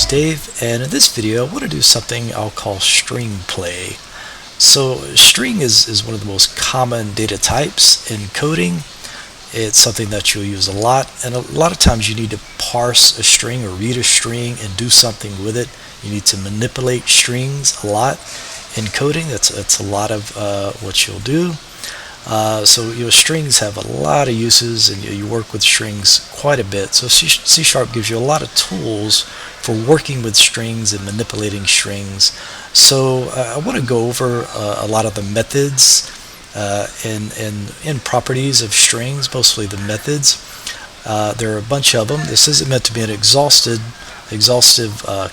Dave, and in this video I want to do something I'll call string play. So string is one of the most common data types in coding. It's something that you'll use a lot, and a lot of times you need to parse a string or read a string and do something with it. You need to manipulate strings a lot in coding. That's a lot of what you'll do. So strings have a lot of uses, and you work with strings quite a bit. So C# gives you a lot of tools for working with strings and manipulating strings. So I want to go over a lot of the methods and properties of strings, mostly the methods. There are a bunch of them. This isn't meant to be an exhaustive,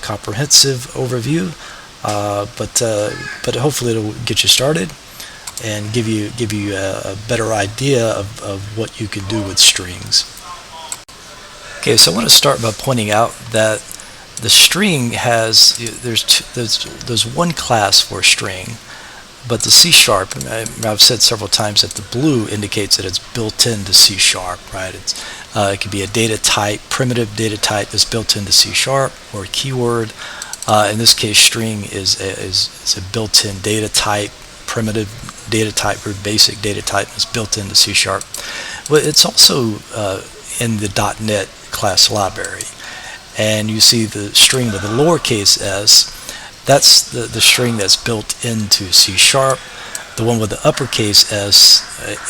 comprehensive overview, but hopefully it'll get you started and give you a better idea of what you can do with strings. Okay, so I want to start by pointing out that the string has there's one class for a string, but the C#, I've said several times that the blue indicates that it's built into C#, right? It could be a data type, primitive data type that's built into C# or a keyword. In this case, string is a built-in data type, primitive data type or basic data type that's built into C#. Well, it's also in the .NET class library, and you see the string with the lowercase s. That's the string that's built into C#. The one with the uppercase s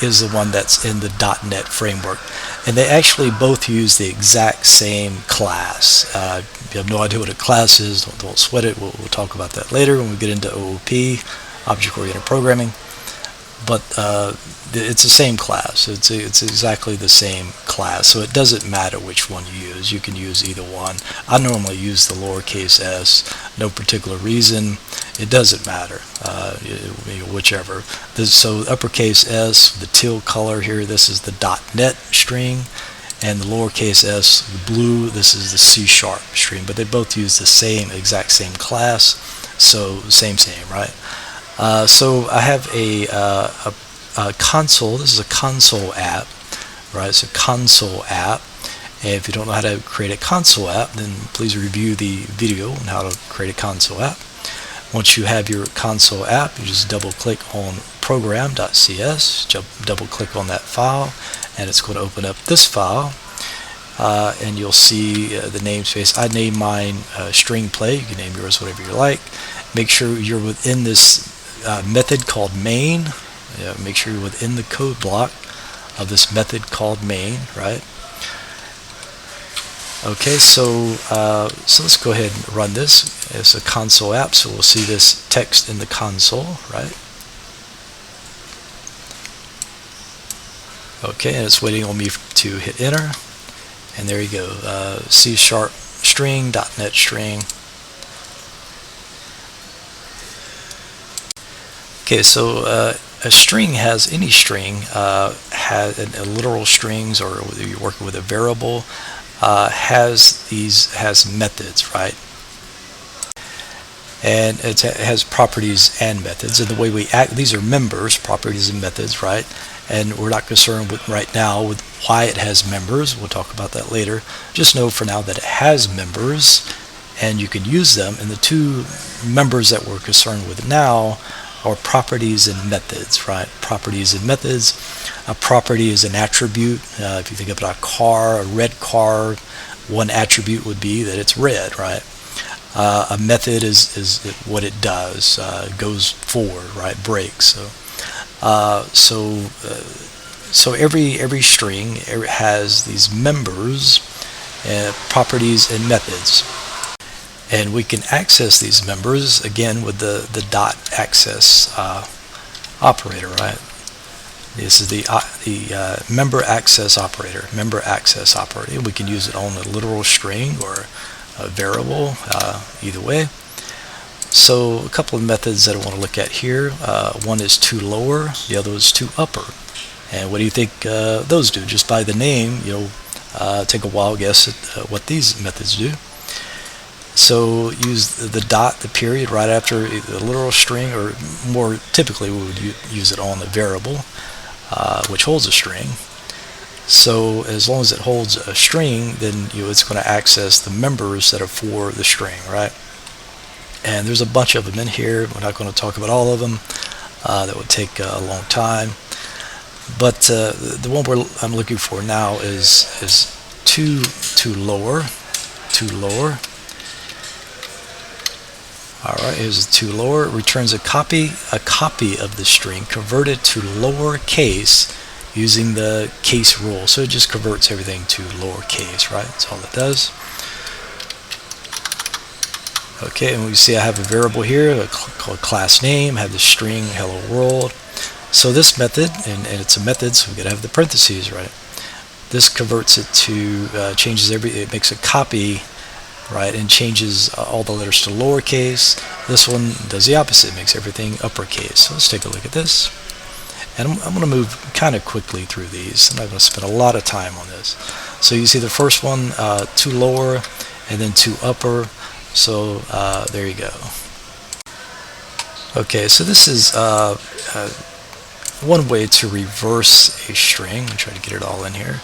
is the one that's in the .NET framework, and they actually both use the exact same class. If you have no idea what a class is, don't sweat it. We'll talk about that later when we get into OOP, object-oriented programming. But it's the same class. It's exactly the same class, so it doesn't matter which one you use. You can use either one. I normally use the lowercase s, no particular reason. It doesn't matter, whichever. So uppercase s, the teal color here, this is the .NET string, and the lowercase s, the blue, this is the C# string. But they both use the exact same class, so same, right? So I have a console. This is a console app, right? It's a console app. And if you don't know how to create a console app, then please review the video on how to create a console app. Once you have your console app, you just double click on program.cs, double click on that file, and it's going to open up this file. And you'll see the namespace. I named mine string play. You can name yours whatever you like. Make sure you're within this method called main. Make sure you're within the code block of this method called main, right? Okay, so let's go ahead and run this. It's a console app, so we'll see this text in the console, right? Okay, and it's waiting on me to hit enter, and there you go. C# string, .NET string. Okay, so a string has, any string has a literal strings, or whether you're working with a variable, has methods, right? And it has properties and methods, and the way we act, these are members, properties and methods, right? And we're not concerned with right now with why it has members. We'll talk about that later. Just know for now that it has members, and you can use them. And the two members that we're concerned with now are properties and methods, right? Properties and methods. A property is an attribute. If you think about a car, a red car, one attribute would be that it's red, right? A method is what it does, goes forward, right? Breaks. So every string has these members, properties and methods. And we can access these members again with the .access operator, right? This is the member access operator. Member access operator. We can use it on a literal string or a variable, either way. So a couple of methods that I want to look at here. One is to lower, the other is to upper. And what do you think those do? Just by the name, take a wild guess at what these methods do. So use the dot, the period, right after the literal string, or more typically we would use it on the variable, which holds a string. So as long as it holds a string, then it's going to access the members that are for the string, right? And there's a bunch of them in here. We're not going to talk about all of them. That would take a long time. But the one I'm looking for now is to lower. All right, here's to lower. It returns a copy of the string converted to lowercase using the case rule. So it just converts everything to lowercase, right? That's all it does. Okay, and we see I have a variable here called class name. I have the string hello world. So this method, and it's a method, so we gotta have the parentheses, right? This converts it to it makes a copy, right, and changes all the letters to lowercase. This one does the opposite, it makes everything uppercase. So let's take a look at this. And I'm going to move kind of quickly through these. I'm not going to spend a lot of time on this. So you see the first one, to lower, and then to upper. So there you go. Okay, so this is one way to reverse a string. I'm trying to get it all in here.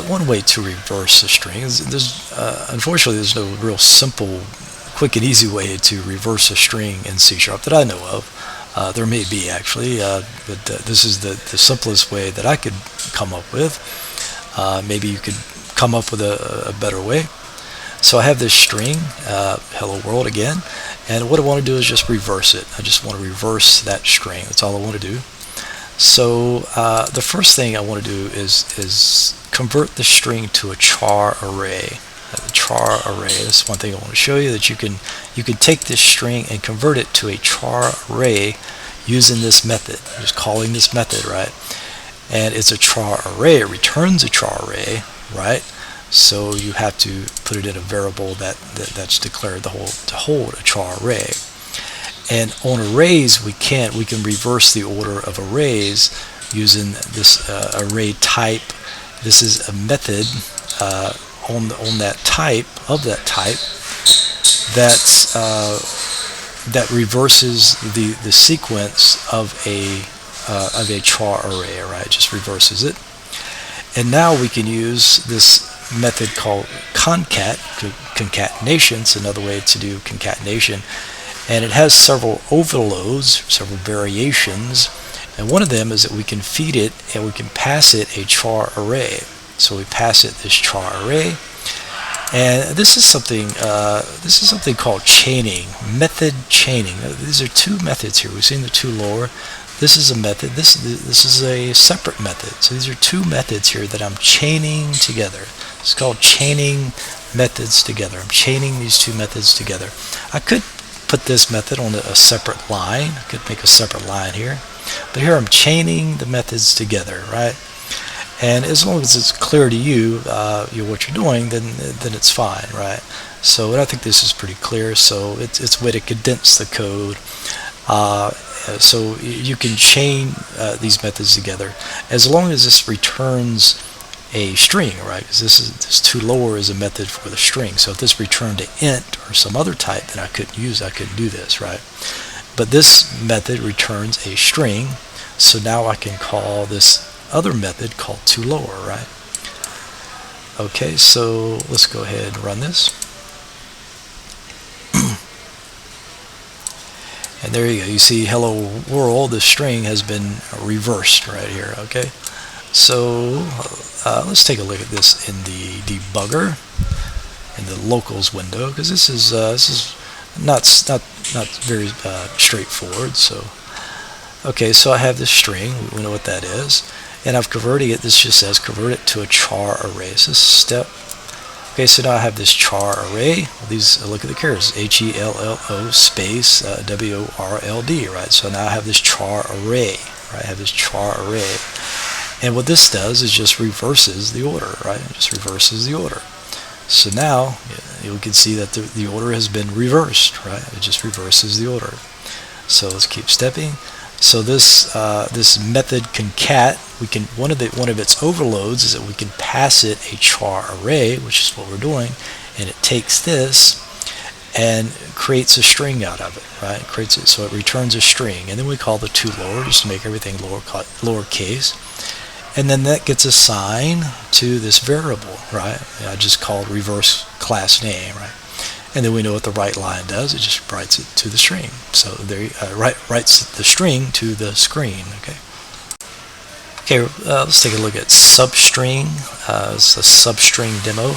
One way to reverse a string is unfortunately there's no real simple, quick and easy way to reverse a string in C# that I know of. There may be actually, but this is the simplest way that I could come up with. Maybe you could come up with a better way. So I have this string, hello world again, and what I want to do is just reverse it. I just want to reverse that string. That's all I want to do. So the first thing I want to do is convert the string to a char array. The char array. That's one thing I want to show you, that you can take this string and convert it to a char array using this method. Just calling this method, right? And it's a char array. It returns a char array, right? So you have to put it in a variable that's declared to hold a char array. And on arrays, we can reverse the order of arrays using this array type. This is a method on that type that reverses the sequence of a char array, right? It just reverses it. And now we can use this method called concatenation. It's another way to do concatenation, and it has several overloads, several variations. And one of them is that we can feed it and we can pass it a char array. So we pass it this char array, and this is something called chaining, method chaining. These are two methods here. We've seen the to lower. This is a method. This is a separate method. So these are two methods here that I'm chaining together. It's called chaining methods together. I'm chaining these two methods together. I could put this method on a separate line. I could make a separate line here, but here I'm chaining the methods together, right? And as long as it's clear to you, what you're doing, then it's fine, right? So I think this is pretty clear. So it's a way to condense the code. So you can chain these methods together as long as this returns a string, right? Because this to lower is a method for the string. So if this returned an int or some other type, then I couldn't do this, right? But this method returns a string. So now I can call this other method called to lower, right? Okay, so let's go ahead and run this. And there you go. You see hello world, the string has been reversed right here, okay? So let's take a look at this in the debugger, in the locals window, because this is not very straightforward. So okay, so I have this string, we know what that is, and I've converted it. This just says convert it to a char array. So this is step. Okay, so now I have this char array. These, look at the characters, HELLO space WORLD, right? So now I have this char array, right? I have this char array. And what this does is just reverses the order, right? It just reverses the order. So now you can see that the order has been reversed, right? It just reverses the order. So let's keep stepping. So this method concat, one of its overloads is that we can pass it a char array, which is what we're doing, and it takes this and creates a string out of it, right? It creates it, so it returns a string, and then we call the to lower just to make everything lowercase. and then that gets assigned to this variable, right? I just called reverse class name, right? And then we know what the write line does. It just writes it to the string. So there, writes the string to the screen. Okay. Okay. Let's take a look at substring. It's a substring demo.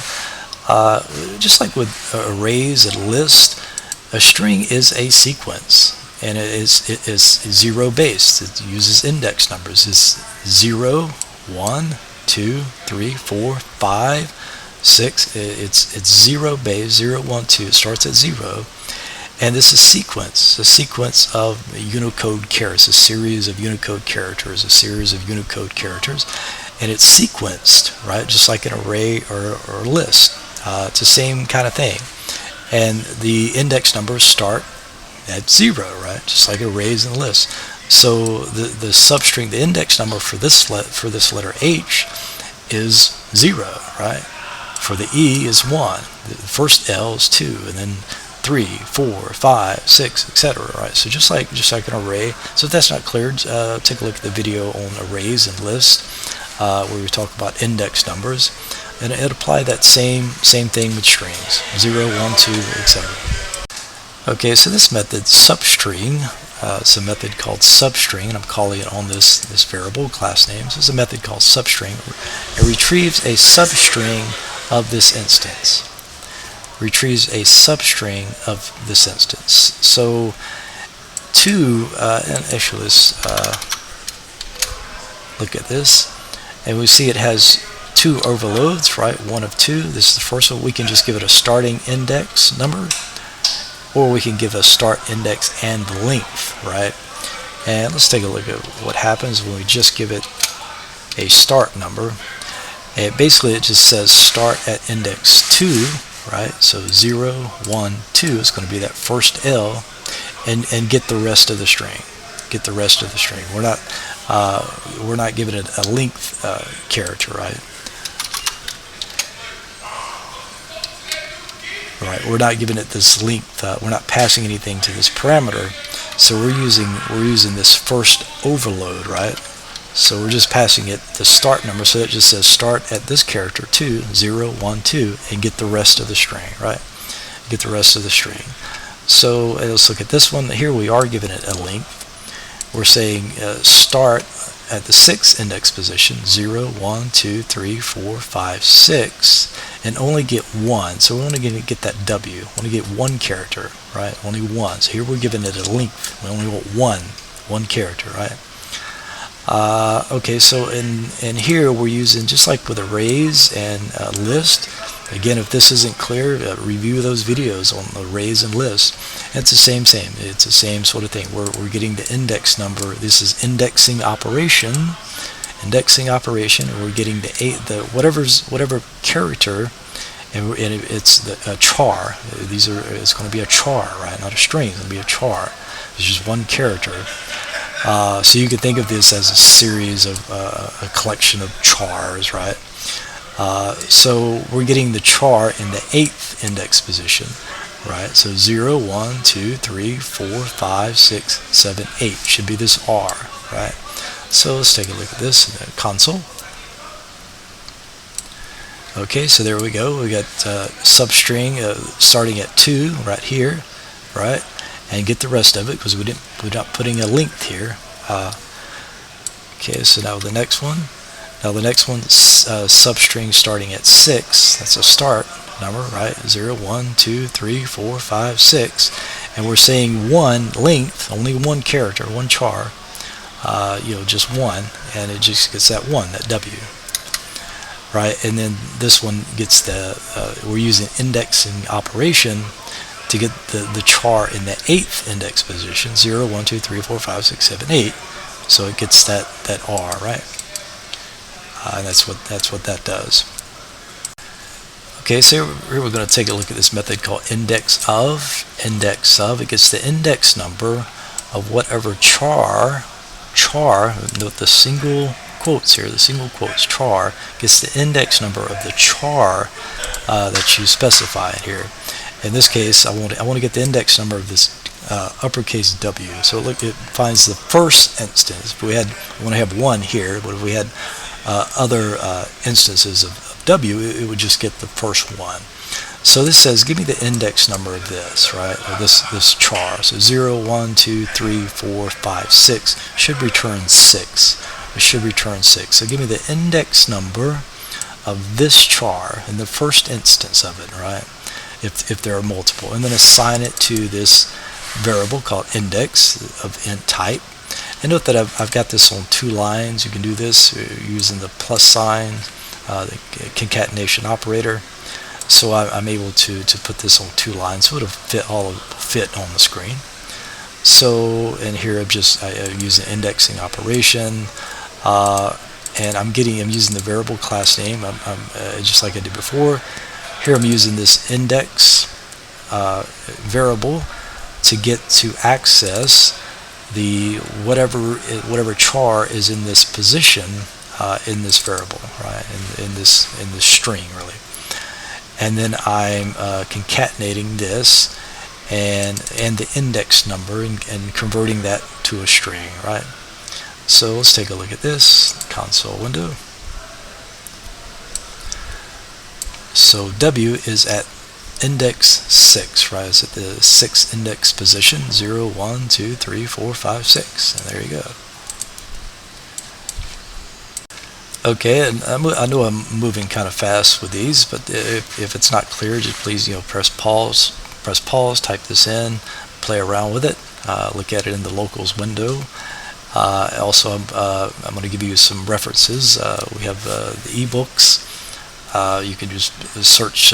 Just like with arrays and lists, a string is a sequence, and it is zero based. It uses index numbers. It's 0, 1, 2, 3, 4, 5. 6, it's zero base, 0, 1, 2, it starts at 0, and this is a sequence of Unicode characters, a series of Unicode characters, and it's sequenced, right, just like an array or a list. It's the same kind of thing, and the index numbers start at 0, right, just like arrays and lists. So the substring, the index number for this letter H is 0, right? For the E is 1, the first L is 2, and then 3, 4, 5, 6, etc. Right? So just like an array. So if that's not clear, take a look at the video on arrays and lists, where we talk about index numbers, and it apply that same thing with strings, 0, 1, 2, etc. Okay, so this method substring. It's a method called substring, and I'm calling it on this variable class name. So it's a method called substring. It retrieves a substring of this instance. Retrieves a substring of this instance. So and actually let's look at this, and we see it has 2 overloads, right? 1 of 2. This is the first one. We can just give it a starting index number, or we can give a start index and length, right? And let's take a look at what happens when we just give it a start number. And basically it just says start at index 2, right? So 0, 1, 2 is going to be that first L, and get the rest of the string. Get the rest of the string. We're not giving it a length character, right? Right, we're not giving it this length. We're not passing anything to this parameter, so we're using this first overload, right? So we're just passing it the start number, so it just says start at this character 2, 0, 1, 2, and get the rest of the string, right? Get the rest of the string. So let's look at this one. Here we are giving it a length. We're saying start at the 6th index position, 0, 1, 2, 3, 4, 5, 6, and only get 1. So we're only going to get that W. Only get 1 character, right? Only 1. So here we're giving it a length. We only want one character, right? Okay, so in here we're using, just like with arrays and list. Again, if this isn't clear, review those videos on arrays and lists. It's the same. It's the same sort of thing. We're getting the index number. This is indexing operation, and we're getting the whatever character, and it's a char. It's going to be a char, right? Not a string. It's going to be a char. It's just one character. So you could think of this as a series of a collection of chars, right? So we're getting the char in the 8th index position, right? So 0, 1, 2, 3, 4, 5, 6, 7, 8 should be this R, right? So let's take a look at this in the console. Okay, so there we go. We got substring starting at 2 right here, right? And get the rest of it because we're not putting a length here. Okay, so now the next one. Now the next one, substring starting at 6. That's a start number, right? 0, 1, 2, 3, 4, 5, 6, and we're saying 1 length, only 1 character, 1 char. Just 1, and it just gets that 1, that W. Right, and then this one gets we're using indexing operation to get the char in the 8th index position, 0, 1, 2, 3, 4, 5, 6, 7, 8. So it gets that R, right? And that's what that does. Okay, so here we're going to take a look at this method called index of. It gets the index number of whatever char, note the single quotes here, char gets the index number of the char that you specified here. In this case, I want to get the index number of this uppercase W. So look, it finds the first instance. If we want to have 1 here, but if we had other instances of W, it would just get the first one. So this says, give me the index number of this, right? Or this char. So 0, 1, 2, 3, 4, 5, 6 should return 6. It should return 6. So give me the index number of this char in the first instance of it, right? If there are multiple, and then assign it to this variable called index of int type. And note that I've got this on 2 lines. You can do this using the plus sign, the concatenation operator. So I'm able to put this on 2 lines, so it'll fit on the screen. So, and here I'm using indexing operation, and I'm using the variable class name. Just like I did before. Here I'm using this index variable to access the whatever char is in this position in this variable, right? In this string, really. And then I'm concatenating this and the index number and converting that to a string, right? So let's take a look at this console window. So W is at index 6, right? It's at the 6th index position, 0, 1, 2, 3, 4, 5, 6. And there you go. Okay, and I know I'm moving kind of fast with these, but if it's not clear, just please press pause, type this in, play around with it, look at it in the locals window. Also, I'm going to give you some references. We have the ebooks. You can just search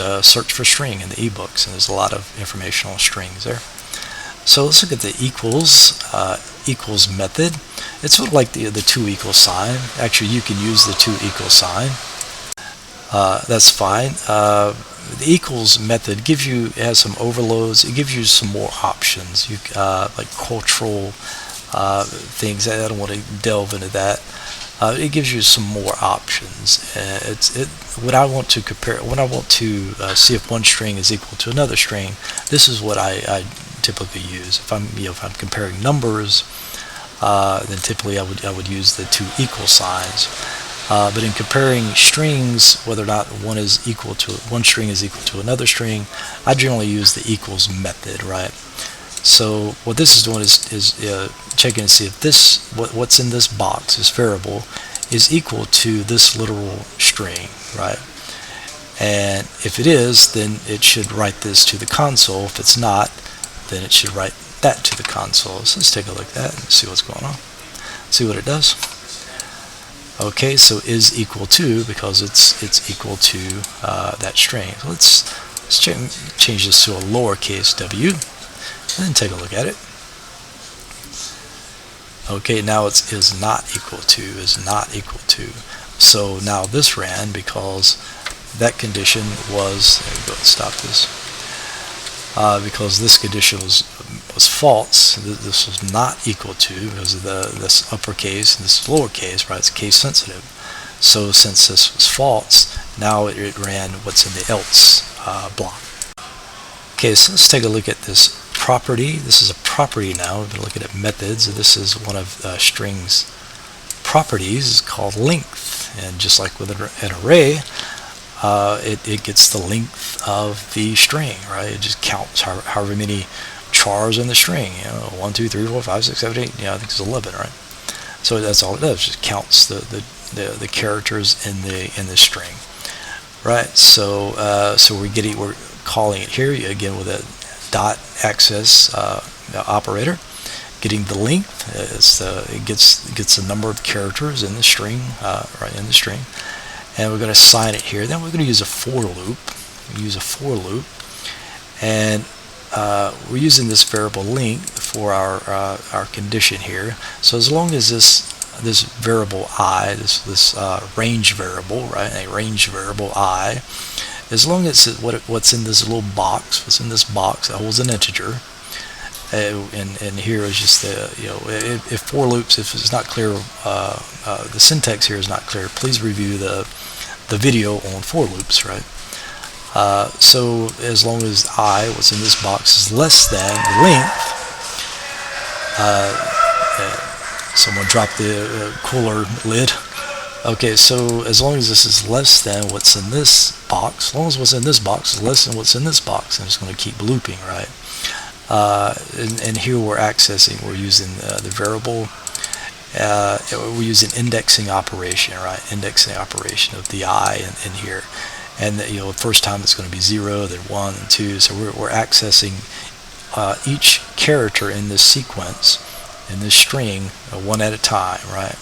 for string in the ebooks, and there's a lot of information on strings there. So let's look at the equals method. It's sort of like the 2 equal sign. Actually, you can use the 2 equal sign. That's fine. The equals method has some overloads. It gives you some more options. Like cultural things. I don't want to delve into that. It gives you some more options. When I want to see if one string is equal to another string, this is what I typically use. If I'm comparing numbers, then typically I would use the 2 equal signs. But in comparing strings, whether or not one string is equal to another string, I generally use the equals method, right? So what this is doing is checking to see if what's in this box, this variable, is equal to this literal string, right? And if it is, then it should write this to the console. If it's not, then it should write that to the console. So let's take a look at that and see what's going on. See what it does. Okay, so is equal to, because it's equal to that string. So let's change this to a lowercase w, and then take a look at it. Okay, now it is not equal to. So now this ran because that condition was. There we go. Let's stop this. Because this condition was false. This was not equal to, because of this uppercase and this lowercase, right? It's case sensitive. So since this was false, now it ran what's in the else block. Okay, so let's take a look at this property. This is a property now. We've been looking at methods. This is one of strings properties called length, and just like with an array, it gets the length of the string, right? It just counts however many chars in the string. 1, 2, 3, 4, 5, 6, 7, 8. I think it's 11, right? So that's all it does. It just counts the characters in the string, right? So we're calling it here again with a dot access operator, getting the length. It gets the number of characters in the string, right in the string. And we're going to assign it here. Then we're going to use a for loop. And we're using this variable length for our condition here. So as long as this variable I, this range variable, right, a range variable I, as long as what's in this little box, that holds an integer, and here is just if for loops, if it's not clear, the syntax here is not clear, please review the video on for loops, right? So as long as what's in this box is less than the length, someone dropped the cooler lid. Okay, so as long as this is less than what's in this box, as long as what's in this box is less than what's in this box, and it's going to keep looping, right? And here we're using the variable, we're using indexing operation, right? Indexing operation of the I in here. And the first time it's going to be 0, then 1, and 2. So we're accessing each character in this sequence, in this string, one at a time, right?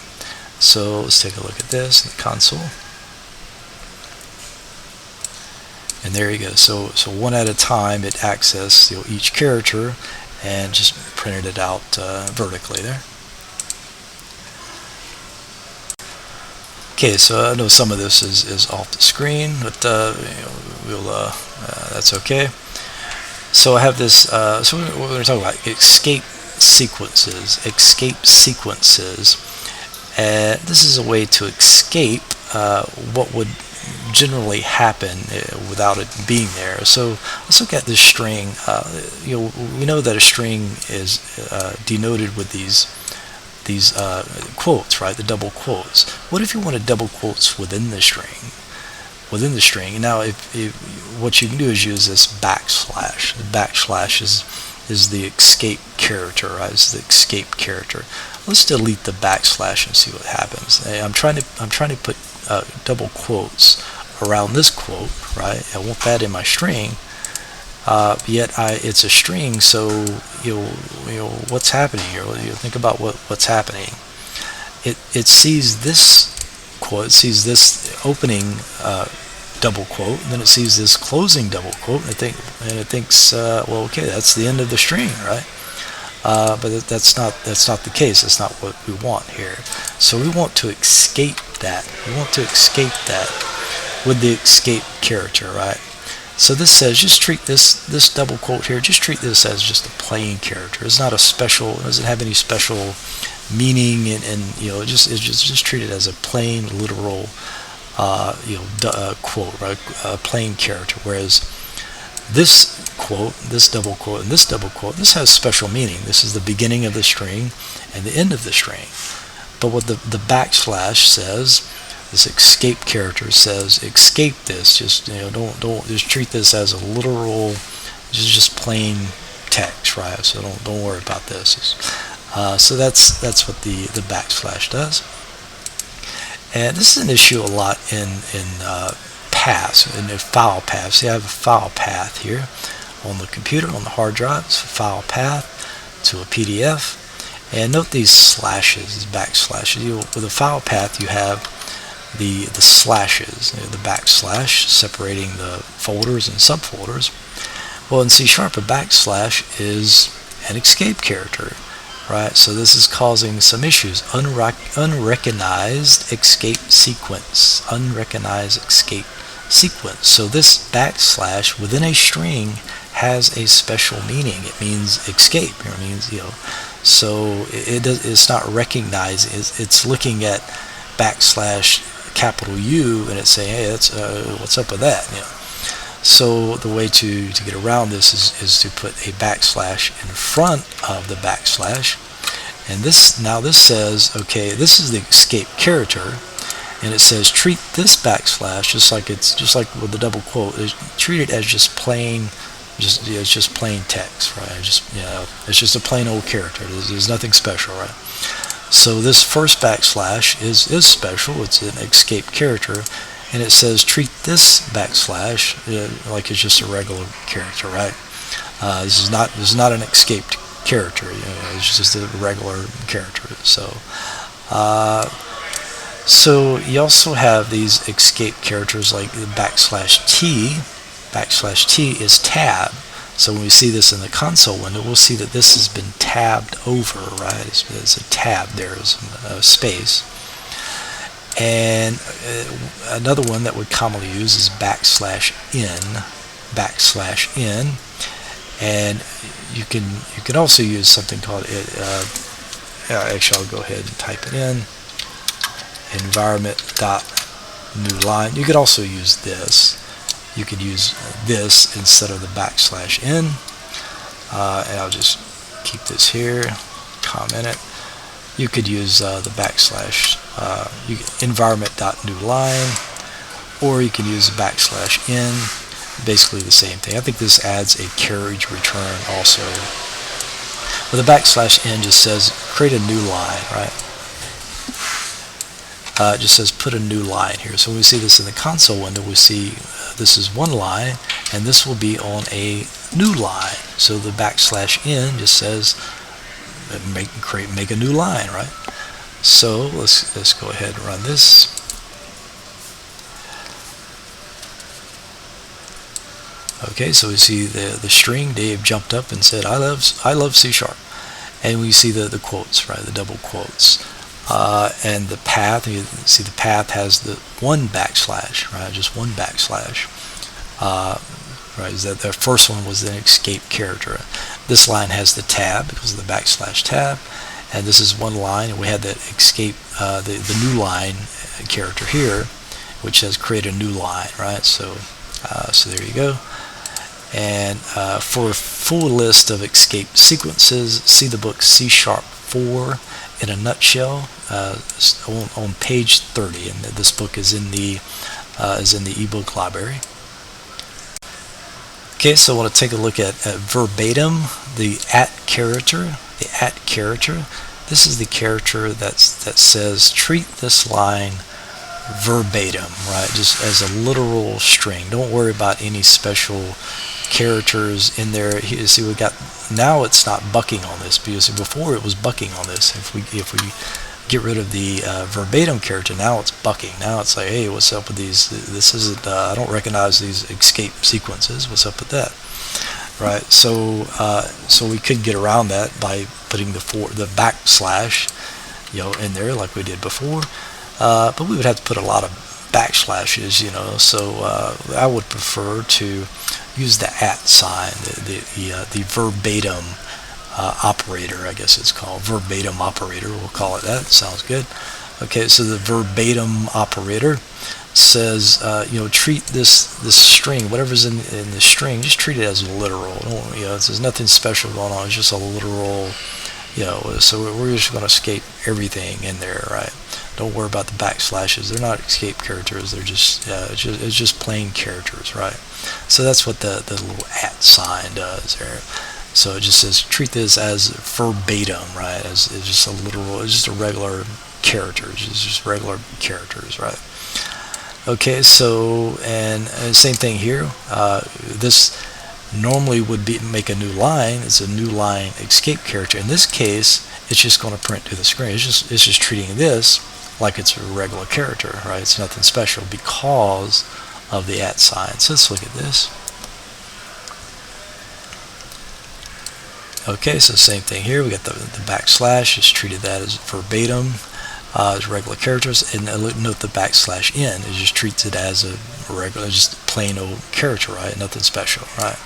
So let's take a look at this in the console. And there you go. So one at a time it accessed each character and just printed it out vertically there. Okay, so I know some of this is off the screen, but that's okay. So I have this. So we're going to talk about escape sequences. Escape sequences. This is a way to escape what would generally happen without it being there. So let's look at this string. We know that a string is denoted with these quotes, right? The double quotes. What if you wanted double quotes within the string? Within the string. Now, if what you can do is use this backslash. The backslash is the escape character, right? It's the escape character. Let's delete the backslash and see what happens. I'm trying to put double quotes around this quote, right? I want that in my string. Yet it's a string, so what's happening here? Think about what's happening. It sees this quote, it sees this opening double quote, and then it sees this closing double quote, and it thinks, well, okay, that's the end of the string, right? But that's not the case. That's not what we want here. So we want to escape that. We want to escape that with the escape character, right? So this says just treat this double quote here. Just treat this as just a plain character. It's not a special. It doesn't have any special meaning, and just treat it as a plain literal quote, right? A plain character. Whereas this quote, this double quote, and this double quote, this has special meaning. This is the beginning of the string and the end of the string. But what the backslash says, this escape character says, escape this. Just don't just treat this as a literal, just plain text, right? So don't worry about this. So that's what the backslash does. And this is an issue a lot in paths, in the file paths. See, I have a file path here on the computer, on the hard drive. It's a file path to a PDF. And note these slashes, these backslashes. With a file path, you have the slashes, the backslash separating the folders and subfolders. Well, in C#, a backslash is an escape character, right? So this is causing some issues. Unrecognized escape sequence. Unrecognized escape sequence. So this backslash within a string has a special meaning. It means escape. It means So it's not recognized. It's looking at backslash capital U and it's saying, hey, that's what's up with that? So the way to get around this is to put a backslash in front of the backslash, and this says, okay, this is the escape character, and it says treat this backslash just like with the double quote, treat it as just plain. It's just plain text, right? It's just a plain old character. There's nothing special, right? So this first backslash is special. It's an escape character, and it says treat this backslash like it's just a regular character, right? This is not an escaped character. It's just a regular character. So you also have these escape characters like the backslash T. Backslash T is tab. So when we see this in the console window, we'll see that this has been tabbed over, right? It's a tab. There is a space. And another one that we commonly use is backslash n. Backslash n. And you can also use something called actually, I'll go ahead and type it in. Environment.newline. You could also use this. You could use this instead of the backslash n, and I'll just keep this here, comment it. You could use the backslash environment.newline, or you can use \n, basically the same thing. I think this adds a carriage return also. But the \n just says create a new line, right? It just says put a new line here. So when we see this in the console window, we see this is one line, and this will be on a new line. So the \n just says make a new line, right? So let's go ahead and run this. Okay, so we see the string. Dave jumped up and said, "I love C#," and we see the quotes, right? The double quotes, and the path. You see the path has the one backslash, right? Just one backslash. Right? The first one was an escape character. This line has the tab because of the \, tab, and this is one line. And we had that escape, the new line character here, which says create a new line, right? So there you go. And for a full list of escape sequences, see the book C#4 in a nutshell on page 30, and this book is in the ebook library. Okay, so I want to take a look at verbatim, the character. The character. This is the character that says treat this line verbatim, right? Just as a literal string. Don't worry about any special characters in there. You see, we got now it's not bucking on this, because before it was bucking on this. If we get rid of the verbatim character, now it's bucking. Now it's like, hey, what's up with these? This isn't. I don't recognize these escape sequences. What's up with that? Right. So so we could get around that by putting the backslash, in there like we did before. But we would have to put a lot of backslashes, So I would prefer to use the @ the verbatim operator, I guess it's called verbatim operator. We'll call it that. Sounds good. Okay, so the verbatim operator says, treat this string, whatever's in the string, just treat it as literal. There's nothing special going on. It's just a literal, So we're just going to escape everything in there, right? Don't worry about the backslashes. They're not escape characters. They're just, it's just plain characters, right? So that's what the little @ sign does there. So it just says treat this as verbatim, right? It's just a literal, it's just a regular characters. It's just regular characters, right? Okay, so and same thing here. This normally would make a new line. It's a new line escape character. In this case, it's just going to print to the screen. It's just treating this like it's a regular character, right? It's nothing special because of the @ sign. So let's look at this. Okay, so same thing here. We got the backslash. Just treated that as verbatim, as regular characters, and note the \n. It just treats it as a regular, just plain old character, right? Nothing special, right?